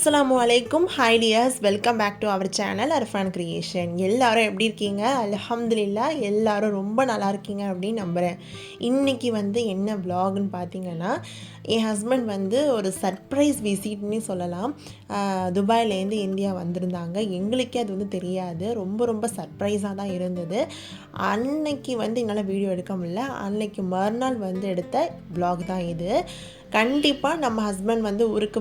அஸ்ஸலாமு அலைக்கும். Hi dears, welcome back to our channel Arfan creation. எல்லாரும் எப்படி இருக்கீங்க? அல்ஹம்துலில்லாஹ் எல்லாரும் ரொம்ப நல்லா இருக்கீங்க அப்படின்னு நம்புகிறேன். இன்றைக்கி என்ன விலாக்னு பார்த்தீங்கன்னா, என் ஹஸ்பண்ட் ஒரு சர்ப்ரைஸ் விசிட்னு சொல்லலாம். துபாயிலேருந்து இந்தியா வந்திருந்தாங்க. எங்களுக்கே அது தெரியாது. ரொம்ப ரொம்ப சர்ப்ரைஸாக தான் இருந்தது. அன்னைக்கு என்னால் வீடியோ எடுக்க முடியல. அன்னைக்கு மறுநாள் எடுத்த விலாக் தான் இது. கண்டிப்பாக நம்ம ஹஸ்பண்ட் ஊருக்கு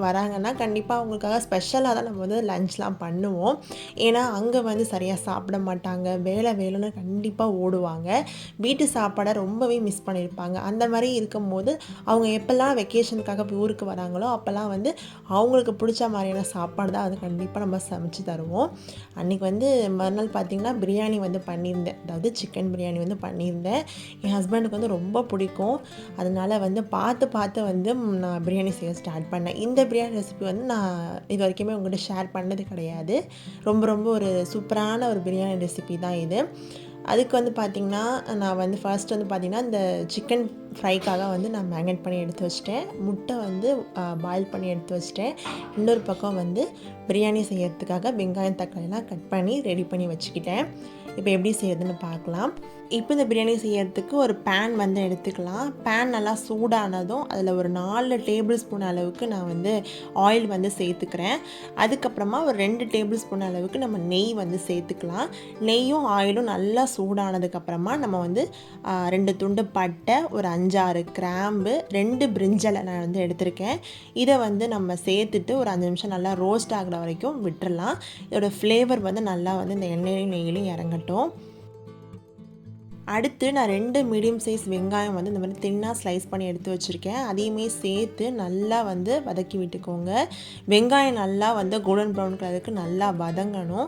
வராங்கன்னா கண்டிப்பாக அவங்களுக்காக ஸ்பெஷலாக தான் நம்ம லஞ்ச்லாம் பண்ணுவோம். ஏன்னா அங்கே சரியாக சாப்பிட மாட்டாங்க, வேலைன்னு கண்டிப்பாக ஓடுவாங்க. வீட்டு சாப்பாடை ரொம்பவே மிஸ் பண்ணியிருப்பாங்க. அந்த மாதிரி இருக்கும்போது அவங்க எப்போல்லாம் வெக்கேஷனுக்காக ஊருக்கு வராங்களோ அப்போல்லாம் அவங்களுக்கு பிடிச்ச மாதிரியான சாப்பாடு தான் கண்டிப்பாக நம்ம சமைச்சு தருவோம். அன்றைக்கி மறுநாள் பார்த்திங்கன்னா பிரியாணி பண்ணியிருந்தேன். அதாவது சிக்கன் பிரியாணி பண்ணியிருந்தேன். என் ஹஸ்பண்டுக்கு ரொம்ப பிடிக்கும். அதனால் பார்த்து நான் பிரியாணி செய்ய ஸ்டார்ட் பண்ணேன். இந்த பிரியாணி ரெசிபி நான் இது வரைக்குமே உங்கள்கிட்ட ஷேர் பண்ணது கிடையாது. ரொம்ப ரொம்ப ஒரு சூப்பரான ஒரு பிரியாணி ரெசிபி தான் இது. அதுக்கு பார்த்திங்கன்னா நான் ஃபர்ஸ்ட் பார்த்திங்கன்னா இந்த சிக்கன் ஃப்ரைக்காக நான் மேரினேட் பண்ணி எடுத்து வச்சிட்டேன். முட்டை பாயில் பண்ணி எடுத்து வச்சிட்டேன். இன்னொரு பக்கம் பிரியாணி செய்யறதுக்காக வெங்காயம் தக்காளிலாம் கட் பண்ணி ரெடி பண்ணி வச்சுக்கிட்டேன். இப்போ எப்படி செய்யறதுன்னு பார்க்கலாம். இப்போ இந்த பிரியாணி செய்யறதுக்கு ஒரு பேன் எடுத்துக்கலாம். பேன் நல்லா சூடானதும் அதில் ஒரு 4 டேபிள் ஸ்பூன் அளவுக்கு நான் ஆயில் சேர்த்துக்கிறேன். அதுக்கப்புறமா ஒரு 2 டேபிள் ஸ்பூன் அளவுக்கு நம்ம நெய் சேர்த்துக்கலாம். நெய்யும் ஆயிலும் நல்லா சூடானதுக்கப்புறமா நம்ம 2 துண்டு பட்டை, ஒரு 5-6 கிராம்பு, 2 பிரிஞ்சலை நான் எடுத்திருக்கேன். இதை நம்ம சேர்த்துட்டு ஒரு 5 நிமிஷம் நல்லா ரோஸ்ட் ஆகிற வரைக்கும் விட்டுறலாம். இதோட ஃப்ளேவர் நல்லா இந்த எண்ணெயிலையும் நெய்யிலையும் இறங்கட்டும். அடுத்து நான் 2 மீடியம் சைஸ் வெங்காயம் இந்த மாதிரி தின்னாக ஸ்லைஸ் பண்ணி எடுத்து வச்சுருக்கேன். அதையுமே சேர்த்து நல்லா வதக்கி விட்டுக்கோங்க. வெங்காயம் நல்லா கோல்டன் ப்ரௌன் கலருக்கு நல்லா வதங்கணும்.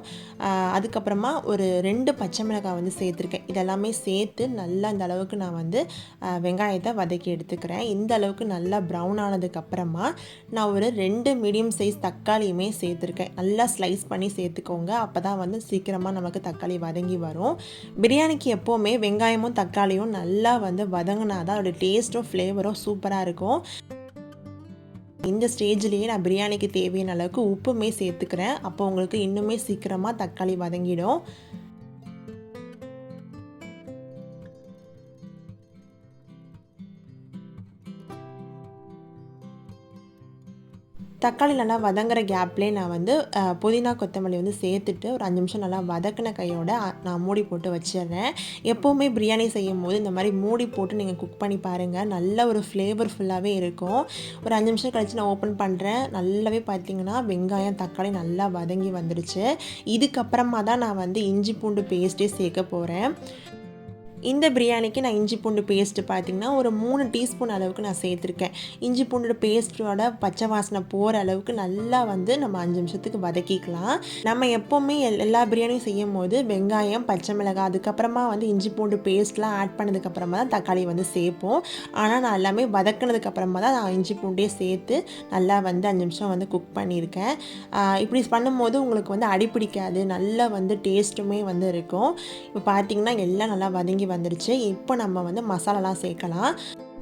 அதுக்கப்புறமா ஒரு 2 பச்சை மிளகாய் சேர்த்துருக்கேன். இதெல்லாமே சேர்த்து நல்லா இந்த அளவுக்கு நான் வெங்காயத்தை வதக்கி எடுத்துக்கிறேன். இந்த அளவுக்கு நல்லா ப்ரௌன் ஆனதுக்கப்புறமா நான் ஒரு 2 மீடியம் சைஸ் தக்காளியுமே சேர்த்துருக்கேன். நல்லா ஸ்லைஸ் பண்ணி சேர்த்துக்கோங்க. அப்போ தான் சீக்கிரமாக நமக்கு தக்காளி வதங்கி வரும். பிரியாணிக்கு எப்போவுமே வெங்காயமும் தக்காளியும் நல்லா வதங்கினா தான் அதோட டேஸ்ட்டும் ஃப்ளேவரும் சூப்பராக இருக்கும். இந்த ஸ்டேஜ்லேயே நான் பிரியாணிக்கு தேவையான அளவுக்கு உப்புமே சேர்த்துக்கிறேன். அப்போ உங்களுக்கு இன்னுமே சீக்கிரமாக தக்காளி வதங்கிடும். தக்காளி நல்லா வதங்குற கேப்லேயே நான் புதினா கொத்தமல்லி சேர்த்துட்டு ஒரு 5 நிமிஷம் நல்லா வதக்கின கையோட நான் மூடி போட்டு வச்சிடுறேன். எப்போவுமே பிரியாணி செய்யும் போது இந்த மாதிரி மூடி போட்டு நீங்கள் குக் பண்ணி பாருங்கள். நல்ல ஒரு ஃப்ளேவர்ஃபுல்லாகவே இருக்கும். ஒரு 5 நிமிஷம் கழித்து நான் ஓப்பன் பண்ணுறேன். நல்லாவே பார்த்திங்கன்னா வெங்காயம் தக்காளி நல்லா வதங்கி வந்துடுச்சு. இதுக்கப்புறமா தான் நான் இஞ்சி பூண்டு பேஸ்ட்டே சேர்க்க போகிறேன். இந்த பிரியாணிக்கு நான் இஞ்சி பூண்டு பேஸ்ட்டு பார்த்திங்கன்னா ஒரு 3 டீஸ்பூன் அளவுக்கு நான் சேர்த்துருக்கேன். இஞ்சி பூண்டு பேஸ்ட்டோட பச்சை வாசனை போகிற அளவுக்கு நல்லா நம்ம 5 நிமிஷத்துக்கு வதக்கிக்கலாம். நம்ம எப்போவுமே எல்லா பிரியாணியும் செய்யும் போது வெங்காயம், பச்சை மிளகாய், அதுக்கப்புறமா இஞ்சி பூண்டு பேஸ்ட்லாம் ஆட் பண்ணதுக்கப்புறமா தான் தக்காளி சேர்ப்போம். ஆனால் நான் எல்லாமே வதக்கினதுக்கப்புறமா தான் நான் இஞ்சி பூண்டே சேர்த்து நல்லா 5 நிமிஷம் குக் பண்ணியிருக்கேன். இப்படி பண்ணும்போது உங்களுக்கு அடிப்பிடிக்காது. நல்லா டேஸ்ட்டுமே இருக்கும். இப்போ பார்த்திங்கன்னா எல்லாம் நல்லா வதங்கி வந்துருச்சு. இப்போ நம்ம மசாலாலாம் சேர்க்கலாம்.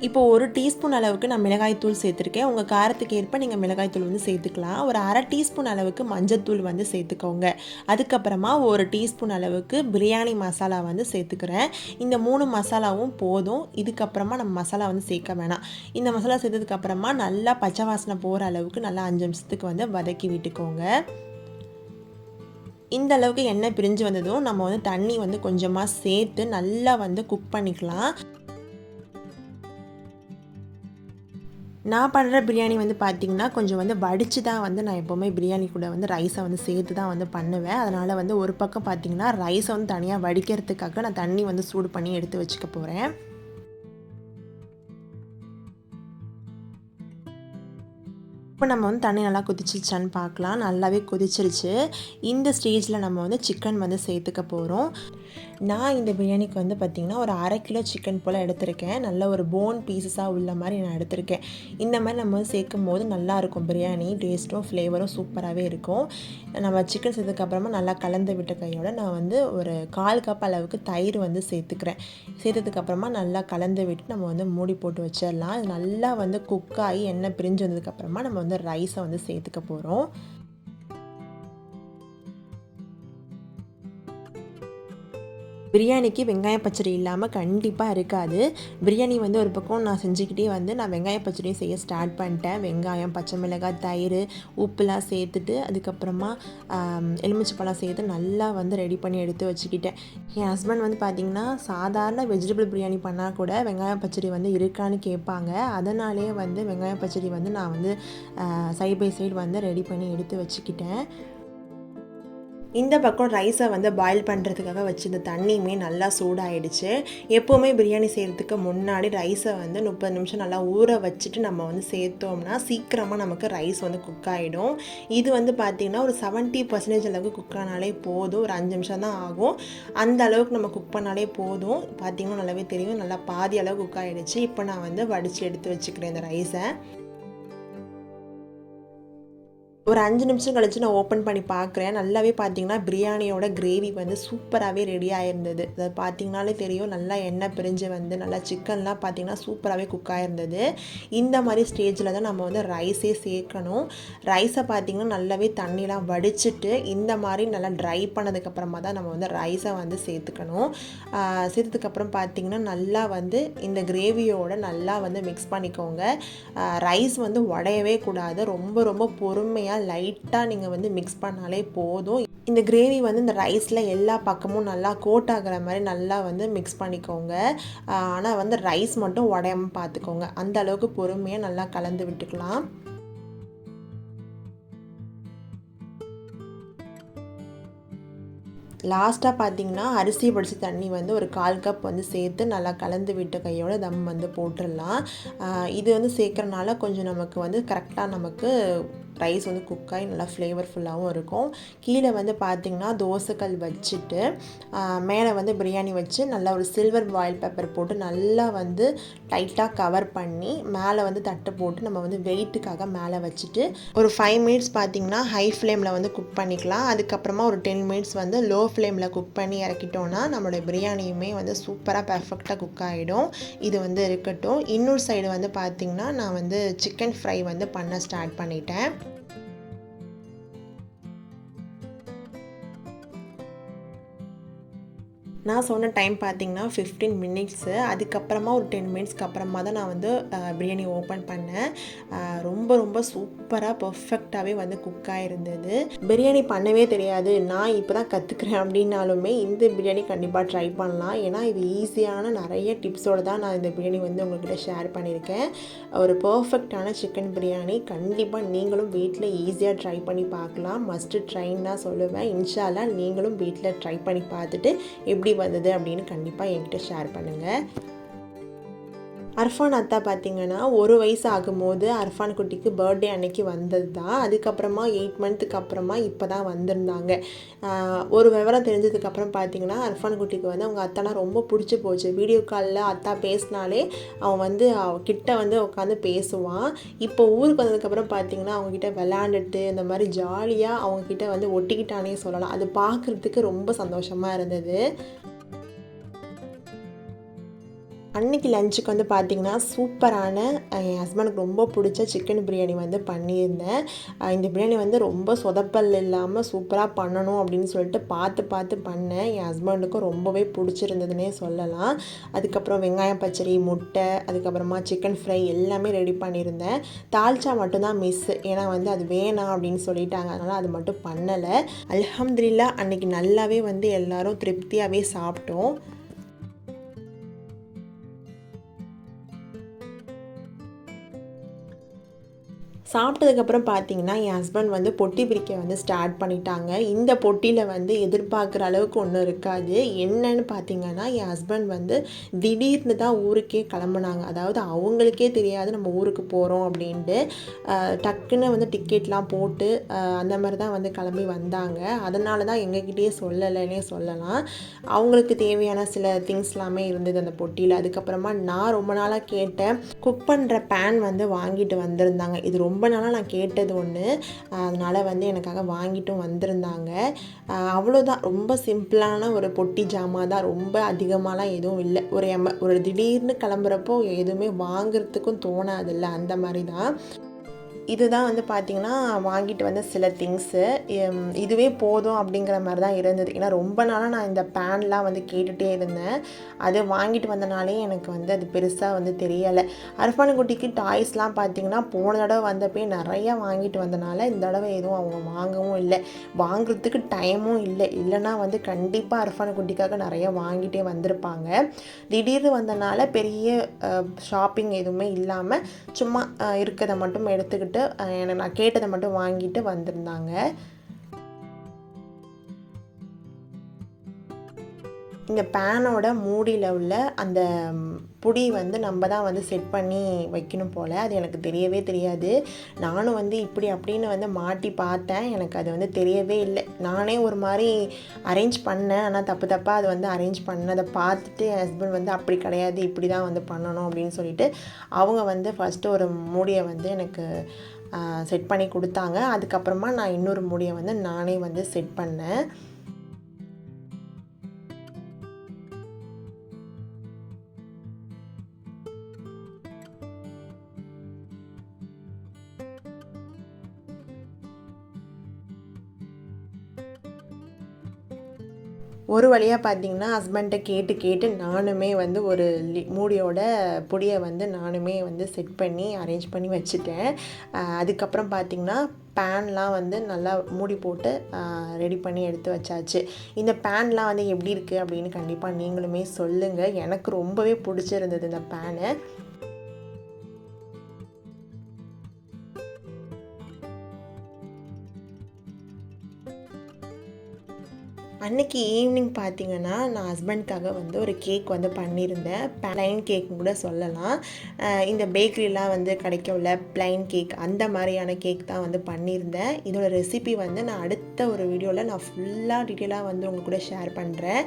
இப்போ 1 டீஸ்பூன் அளவுக்கு நான் மிளகாய்த்தூள் சேர்த்துருக்கேன். உங்கள் காரத்துக்கு ஏற்ப நீங்கள் மிளகாய்த்தூள் சேர்த்துக்கலாம். ஒரு 1/2 டீஸ்பூன் அளவுக்கு மஞ்சத்தூள் சேர்த்துக்கோங்க. அதுக்கப்புறமா 1 டீஸ்பூன் அளவுக்கு பிரியாணி மசாலா சேர்த்துக்கிறேன். இந்த 3 மசாலாவும் போதும். இதுக்கப்புறமா நம்ம மசாலா சேர்க்க வேணாம். இந்த மசாலா சேர்த்ததுக்கப்புறமா நல்லா பச்சை வாசனை போகிற அளவுக்கு நல்லா 5 நிமிஷத்துக்கு வதக்கி விட்டுக்கோங்க. இந்த அளவுக்கு எண்ணெய் பிரிஞ்சு வந்ததும் நம்ம தண்ணி கொஞ்சமாக சேர்த்து நல்லா குக் பண்ணிக்கலாம். நான் பண்ணுற பிரியாணி பார்த்திங்கன்னா கொஞ்சம் வடித்து தான் நான் எப்போவுமே பிரியாணி கூட ரைஸை சேர்த்து தான் பண்ணுவேன். அதனால் ஒரு பக்கம் பார்த்திங்கன்னா ரைஸை தனியாக வடிக்கிறதுக்காக நான் தண்ணி சூடு பண்ணி எடுத்து வச்சுக்க போகிறேன். இப்போ நம்ம தண்ணி நல்லா கொதிச்சிருச்சான்னு பார்க்கலாம். நல்லாவே கொதிச்சிருச்சு. இந்த ஸ்டேஜில் நம்ம சிக்கன் சேர்த்துக்க போகிறோம். நான் இந்த பிரியாணிக்கு வந்து பார்த்திங்கன்னா ஒரு 1/2 கிலோ சிக்கன் போல் எடுத்திருக்கேன். நல்ல ஒரு போன் பீஸஸாக உள்ள மாதிரி நான் எடுத்திருக்கேன். இந்த மாதிரி நம்ம வந்து சேர்க்கும் போது நல்லாயிருக்கும் பிரியாணி. டேஸ்ட்டும் ஃப்ளேவரும் சூப்பராகவே இருக்கும். நம்ம சிக்கன் சேர்த்ததுக்கப்புறமா நல்லா கலந்து விட்ட கையோட நான் வந்து ஒரு 1/4 கப் அளவுக்கு தயிர் வந்து சேர்த்துக்கிறேன். சேர்த்ததுக்கப்புறமா நல்லா கலந்து விட்டு நம்ம வந்து மூடி போட்டு வச்சிடலாம். அது நல்லா வந்து குக் ஆகி எண்ணெய் பிரிஞ்சு வந்ததுக்கப்புறமா நம்ம வந்து ரைஸை வந்து சேர்த்துக்க போகிறோம். பிரியாணிக்கு வெங்காய பச்சடி இல்லாமல் கண்டிப்பாக இருக்காது. பிரியாணி வந்து ஒரு பக்கம் நான் செஞ்சுக்கிட்டே வந்து நான் வெங்காய பச்சடியும் செய்ய ஸ்டார்ட் பண்ணிட்டேன். வெங்காயம், பச்சை மிளகாய், தயிர், உப்புலாம் சேர்த்துட்டு அதுக்கப்புறமா எலுமிச்சைப்பழம் சேர்த்து நல்லா வந்து ரெடி பண்ணி எடுத்து வச்சுக்கிட்டேன். என் ஹஸ்பண்ட் வந்து பார்த்திங்கன்னா சாதாரண வெஜிடபிள் பிரியாணி பண்ணால் கூட வெங்காய பச்சடி வந்து இருக்கான்னு கேட்பாங்க. அதனாலே வந்து வெங்காய பச்சடி வந்து நான் வந்து சைட் பை சைடு வந்து ரெடி பண்ணி எடுத்து வச்சுக்கிட்டேன். இந்த பக்கம் ரைஸை வந்து பாயில் பண்ணுறதுக்காக வச்சுருந்த தண்ணியுமே நல்லா சூடாகிடுச்சு. எப்போவுமே பிரியாணி செய்கிறதுக்கு முன்னாடி ரைஸை வந்து 30 நிமிஷம் நல்லா ஊற வச்சுட்டு நம்ம வந்து சேர்த்தோம்னா சீக்கிரமாக நமக்கு ரைஸ் வந்து குக் ஆகிடும். இது வந்து பார்த்திங்கன்னா ஒரு 70% அளவுக்கு குக் ஆனாலே போதும். ஒரு 5 நிமிஷம் தான் ஆகும். அந்த அளவுக்கு நம்ம குக் பண்ணாலே போதும். பார்த்திங்கன்னா நல்லாவே தெரியும், நல்லா பாதி அளவு குக் ஆகிடுச்சு. இப்போ நான் வந்து வடித்து எடுத்து வச்சுக்கிறேன் இந்த ரைஸை. ஒரு 5 நிமிஷம் கழிச்சு நான் ஓப்பன் பண்ணி பார்க்குறேன். நல்லாவே பார்த்தீங்கன்னா பிரியாணியோட கிரேவி வந்து சூப்பராகவே ரெடி ஆகிருந்தது. அது பார்த்தீங்கனாலே தெரியும், நல்லா எண்ணெய் பிரிஞ்சு வந்து நல்லா சிக்கன்லாம் பார்த்தீங்கன்னா சூப்பராகவே குக் ஆகிருந்தது. இந்த மாதிரி ஸ்டேஜில் தான் நம்ம வந்து ரைஸே சேர்க்கணும். ரைஸை பார்த்திங்கன்னா நல்லாவே தண்ணிலாம் வடிச்சிட்டு இந்த மாதிரி நல்லா ட்ரை பண்ணதுக்கப்புறமா தான் நம்ம வந்து ரைஸை வந்து சேர்த்துக்கணும். சேர்த்ததுக்கப்புறம் பார்த்திங்கன்னா நல்லா வந்து இந்த கிரேவியோட நல்லா வந்து மிக்ஸ் பண்ணிக்கோங்க. ரைஸ் வந்து உடையவே கூடாது. ரொம்ப ரொம்ப பொறுமையாக லைட்டாக நீங்கள் வந்து மிக்ஸ் பண்ணாலே போதும். இந்த கிரேவி வந்து இந்த ரைஸில் எல்லா பக்கமும் நல்லா கோட் ஆகிற மாதிரி நல்லா வந்து மிக்ஸ் பண்ணிக்கோங்க. ஆனால் வந்து ரைஸ் மட்டும் உடையாமல் பார்த்துக்கோங்க. அந்த அளவுக்கு பொறுமையாக நல்லா கலந்து விட்டுக்கலாம். லாஸ்ட்டாக பார்த்திங்கன்னா அரிசி வடித்த தண்ணி வந்து ஒரு 1/4 கப் வந்து சேர்த்து நல்லா கலந்து விட்ட கையோட தம் வந்து போட்டுடலாம். இது வந்து சேர்க்குறனால கொஞ்சம் நமக்கு வந்து கரெக்டாக நமக்கு ரைஸ் வந்து குக் ஆகி நல்லா ஃப்ளேவர்ஃபுல்லாகவும் இருக்கும். கீழே வந்து பார்த்திங்கன்னா தோசைக்கல் வச்சுட்டு மேலே வந்து பிரியாணி வச்சு நல்லா ஒரு சில்வர் பாயில் பேப்பர் போட்டு நல்லா வந்து டைட்டாக கவர் பண்ணி மேலே வந்து தட்டு போட்டு நம்ம வந்து வெயிட்டுக்காக மேலே வச்சுட்டு ஒரு 5 மினிட்ஸ் பார்த்திங்கன்னா ஹை ஃப்ளேமில் வந்து குக் பண்ணிக்கலாம். அதுக்கப்புறமா ஒரு 10 மினிட்ஸ் வந்து லோ ஃப்ளேமில் குக் பண்ணி இறக்கிட்டோன்னா நம்மளுடைய பிரியாணியுமே வந்து சூப்பராக பெர்ஃபெக்டாக குக் ஆகிடும். இது வந்து இருக்கட்டும். இன்னொரு சைடு வந்து பார்த்திங்கன்னா நான் வந்து சிக்கன் ஃப்ரை வந்து பண்ண ஸ்டார்ட் பண்ணிட்டேன். நான் சொன்ன டைம் பார்த்திங்கன்னா 15 மினிட்ஸு. அதுக்கப்புறமா ஒரு 10 மினிட்ஸ்க்கு அப்புறமா தான் நான் வந்து பிரியாணி ஓப்பன் பண்ணேன். ரொம்ப ரொம்ப சூப்பராக பர்ஃபெக்டாகவே வந்து குக் ஆகிருந்தது. பிரியாணி பண்ணவே தெரியாது, நான் இப்போ தான் கற்றுக்குறேன் அப்படின்னாலுமே இந்த பிரியாணி கண்டிப்பாக ட்ரை பண்ணலாம். ஏன்னா இது ஈஸியான நிறைய டிப்ஸோடு தான் நான் இந்த பிரியாணி வந்து உங்கள்கிட்ட ஷேர் பண்ணியிருக்கேன். ஒரு பர்ஃபெக்டான சிக்கன் பிரியாணி கண்டிப்பாக நீங்களும் வீட்டில் ஈஸியாக ட்ரை பண்ணி பார்க்கலாம். மஸ்ட்டு ட்ரைன்னு தான் சொல்லுவேன். இன்ஷா அல்லாஹ் நீங்களும் வீட்டில் ட்ரை பண்ணி பார்த்துட்டு எப்படி வந்தது அப்படின்னு கண்டிப்பாக என்கிட்ட ஷேர் பண்ணுங்கள். அர்ஃபான் அத்தா பார்த்திங்கன்னா 1 வயசு ஆகும்போது அர்ஃபான் குட்டிக்கு பர்த்டே அன்னைக்கு வந்தது தான். அதுக்கப்புறமா 8 மந்த்துக்கு அப்புறமா இப்போ தான் வந்திருந்தாங்க. ஒரு விவரம் தெரிஞ்சதுக்கப்புறம் பார்த்திங்கன்னா அர்ஃபான் குட்டிக்கு வந்து அவங்க அத்தானா ரொம்ப பிடிச்சி போச்சு. வீடியோ காலில் அத்தா பேசினாலே அவன் வந்து கிட்ட வந்து உட்காந்து பேசுவான். இப்போ ஊருக்கு வந்ததுக்கப்புறம் பார்த்திங்கன்னா அவங்கக்கிட்ட விளாண்டுட்டு இந்த மாதிரி ஜாலியாக அவங்கக்கிட்ட வந்து ஒட்டிக்கிட்டானே சொல்லலாம். அது பார்க்குறதுக்கு ரொம்ப சந்தோஷமாக இருந்தது. அன்றைக்கி லஞ்சுக்கு வந்து பார்த்திங்கன்னா சூப்பரான என் ஹஸ்பண்டுக்கு ரொம்ப பிடிச்ச சிக்கன் பிரியாணி வந்து பண்ணியிருந்தேன். இந்த பிரியாணி வந்து ரொம்ப சொதப்பல் இல்லாமல் சூப்பராக பண்ணணும் அப்படின்னு சொல்லிட்டு பார்த்து பண்ணேன். என் ஹஸ்பண்டுக்கும் ரொம்பவே பிடிச்சிருந்ததுன்னே சொல்லலாம். அதுக்கப்புறம் வெங்காயம் பச்சடி, முட்டை, அதுக்கப்புறமா சிக்கன் ஃப்ரை எல்லாமே ரெடி பண்ணியிருந்தேன். தால்ச்சா மட்டும்தான் மிஸ். ஏன்னா வந்து அது வேணாம் அப்படின்னு சொல்லிட்டாங்க. அதனால் அது மட்டும் பண்ணலை. அல்ஹம்துலில்லாஹ் அன்றைக்கி நல்லாவே வந்து எல்லோரும் திருப்தியாகவே சாப்பிட்டோம். சாப்பிட்டதுக்கப்புறம் பார்த்தீங்கன்னா என் ஹஸ்பண்ட் வந்து பொட்டி பிரிக்க வந்து ஸ்டார்ட் பண்ணிட்டாங்க. இந்த பொட்டியில் வந்து எதிர்பார்க்குற அளவுக்கு ஒன்றும் இருக்காது. என்னன்னு பார்த்தீங்கன்னா என் ஹஸ்பண்ட் வந்து திடீர்னு தான் ஊருக்கே கிளம்புனாங்க. அதாவது அவங்களுக்கே தெரியாது நம்ம ஊருக்கு போகிறோம் அப்படின்ட்டு. டக்குன்னு வந்து டிக்கெட்லாம் போட்டு அந்த மாதிரி தான் வந்து கிளம்பி வந்தாங்க. அதனால தான் எங்ககிட்டயே சொல்லலைன்னே சொல்லலாம். அவங்களுக்கு தேவையான சில திங்ஸ் எல்லாமே இருந்தது அந்த பொட்டியில். அதுக்கப்புறமா நான் ரொம்ப நாளாக கேட்டேன், குக் பண்ணுற பேன் வந்து வாங்கிட்டு வந்திருந்தாங்க. இது ரொம்ப நாளாக நான் கேட்டது ஒன்று, அதனால் வந்து எனக்காக வாங்கிட்டும் வந்திருந்தாங்க. அவ்வளோதான், ரொம்ப சிம்பிளான ஒரு பொட்டி ஜாமான் தான், ரொம்ப அதிகமாகலாம் எதுவும் இல்லை. ஒரு திடீர்னு கிளம்புறப்போ எதுவுமே வாங்குறதுக்கும் தோணாதில்ல, அந்த மாதிரி தான். இதுதான் வந்து பார்த்திங்கன்னா வாங்கிட்டு வந்த சில திங்ஸு. இதுவே போதும் அப்படிங்கிற மாதிரி தான் இருந்தது. ஏன்னா ரொம்ப நாளாக நான் இந்த பேன்லாம் வந்து கேட்டுகிட்டே இருந்தேன். அது வாங்கிட்டு வந்தனாலே எனக்கு வந்து அது பெருசாக வந்து தெரியலை. அர்ஃபான் குட்டிக்கு டாய்ஸ்லாம் பார்த்திங்கன்னா போன தடவை வந்தப்போ நிறையா வாங்கிட்டு வந்தனால இந்த தடவை எதுவும் அவங்க வாங்கவும் இல்லை, வாங்குறதுக்கு டைமும் இல்லை. இல்லைனா வந்து கண்டிப்பாக அர்ஃபான் குட்டிக்காக நிறையா வாங்கிட்டே வந்திருப்பாங்க. திடீர்னு வந்தனால பெரிய ஷாப்பிங் எதுவுமே இல்லாமல் சும்மா இருக்கிறத மட்டும் எடுத்துக்கிட்டு எனக்கு நான் கேட்டதை மட்டும் வாங்கிட்டு வந்திருந்தாங்க. இந்த பேனோட மூடியில் உள்ள அந்த புடி வந்து நம்ம தான் வந்து செட் பண்ணி வைக்கணும் போல். அது எனக்கு தெரியவே தெரியாது. நானும் வந்து இப்படி அப்படின்னு வந்து மாட்டி பார்த்தேன். எனக்கு அது வந்து தெரியவே இல்லை. நானே ஒரு மாதிரி அரேஞ்ச் பண்ணேன், ஆனால் தப்பாக அது வந்து அரேஞ்ச் பண்ணதை பார்த்துட்டு என் ஹஸ்பண்ட் வந்து அப்படி கிடையாது, இப்படி தான் வந்து பண்ணணும் அப்படின்னு சொல்லிட்டு அவங்க வந்து ஃபஸ்ட்டு ஒரு மூடியை வந்து எனக்கு செட் பண்ணி கொடுத்தாங்க. அதுக்கப்புறமா நான் இன்னொரு மூடியை வந்து நானே வந்து செட் பண்ணேன். ஒரு வழியாக பார்த்திங்கன்னா ஹஸ்பண்ட்டை கேட்டு நானுமே வந்து ஒரு மூடியோட பொடியை வந்து நானுமே வந்து செட் பண்ணி அரேஞ்ச் பண்ணி வச்சுட்டேன். அதுக்கப்புறம் பார்த்திங்கன்னா பேன்லாம் வந்து நல்லா மூடி போட்டு ரெடி பண்ணி எடுத்து வச்சாச்சு. இந்த பேன்லாம் வந்து எப்படி இருக்குது அப்படின்னு கண்டிப்பாக நீங்களுமே சொல்லுங்கள். எனக்கு ரொம்பவே பிடிச்சிருந்தது இந்த பேனு. அன்றைக்கி ஈவினிங் பார்த்திங்கன்னா நான் ஹஸ்பண்ட்காக வந்து ஒரு கேக் வந்து பண்ணியிருந்தேன். ப்ளைன் கேக்குன்னு கூட சொல்லலாம். இந்த பேக்கரிலாம் வந்து கிடைக்கும்ல ப்ளைன் கேக், அந்த மாதிரியான கேக் தான் வந்து பண்ணியிருந்தேன். இதோட ரெசிபி வந்து நான் அடுத்த ஒரு வீடியோவில் நான் ஃபுல்லாக டீட்டெயிலாக வந்து உங்கள் கூட ஷேர் பண்ணுறேன்.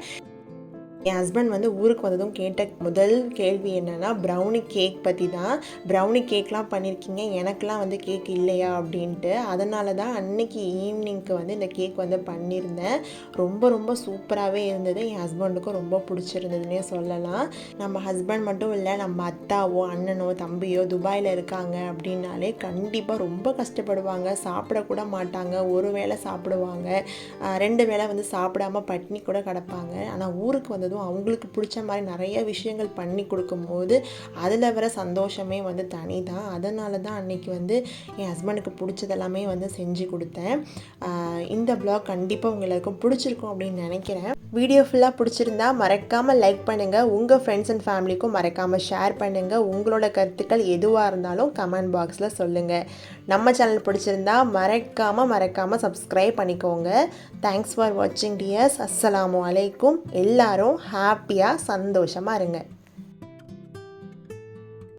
என் ஹஸ்பண்ட் வந்து ஊருக்கு வந்ததும் கேட்ட முதல் கேள்வி என்னென்னா ப்ரௌனி கேக் பற்றி தான். ப்ரௌனி கேக்லாம் பண்ணியிருக்கீங்க, எனக்கெலாம் வந்து கேக் இல்லையா அப்படின்ட்டு. அதனால தான் அன்னைக்கு ஈவினிங்க்கு வந்து இந்த கேக் வந்து பண்ணியிருந்தேன். ரொம்ப ரொம்ப சூப்பராகவே இருந்தது. என் ஹஸ்பண்டுக்கும் ரொம்ப பிடிச்சிருந்ததுன்னே சொல்லலாம். நம்ம ஹஸ்பண்ட் மட்டும் இல்லை, நம்ம அத்தாவோ அண்ணனோ தம்பியோ துபாயில் இருக்காங்க அப்படின்னாலே கண்டிப்பாக ரொம்ப கஷ்டப்படுவாங்க. சாப்பிடக்கூட மாட்டாங்க, ஒரு வேளை சாப்பிடுவாங்க, 2 வேளை வந்து சாப்பிடாம பட்னி கூட கிடப்பாங்க. ஆனால் ஊருக்கு வந்ததும் அவங்களுக்கு பிடிச்ச மாதிரி நிறைய விஷயங்கள் பண்ணி கொடுக்கும்போது அதில் வர சந்தோஷமே வந்து தனி தான். அதனால தான் அன்றைக்கி வந்து என் ஹஸ்பண்டுக்கு பிடிச்சதெல்லாமே வந்து செஞ்சு கொடுத்தேன். இந்த வ்ளாக் கண்டிப்பாக உங்கள் எல்லாருக்கும் பிடிச்சிருக்கும் அப்படின்னு நினைக்கிறேன். வீடியோ ஃபுல்லாக பிடிச்சிருந்தா மறக்காமல் லைக் பண்ணுங்கள், உங்கள் ஃப்ரெண்ட்ஸ் அண்ட் ஃபேமிலிக்கும் மறக்காமல் ஷேர் பண்ணுங்கள். உங்களோட கருத்துக்கள் எதுவாக இருந்தாலும் கமெண்ட் பாக்ஸில் சொல்லுங்கள். நம்ம சேனல் பிடிச்சிருந்தா மறக்காமல் சப்ஸ்கிரைப் பண்ணிக்கோங்க. தேங்க்ஸ் ஃபார் வாட்சிங் டியர்ஸ். அஸ்ஸலாமு அலைக்கும். எல்லாரும் ஹாப்பியாக சந்தோஷமாக இருங்க.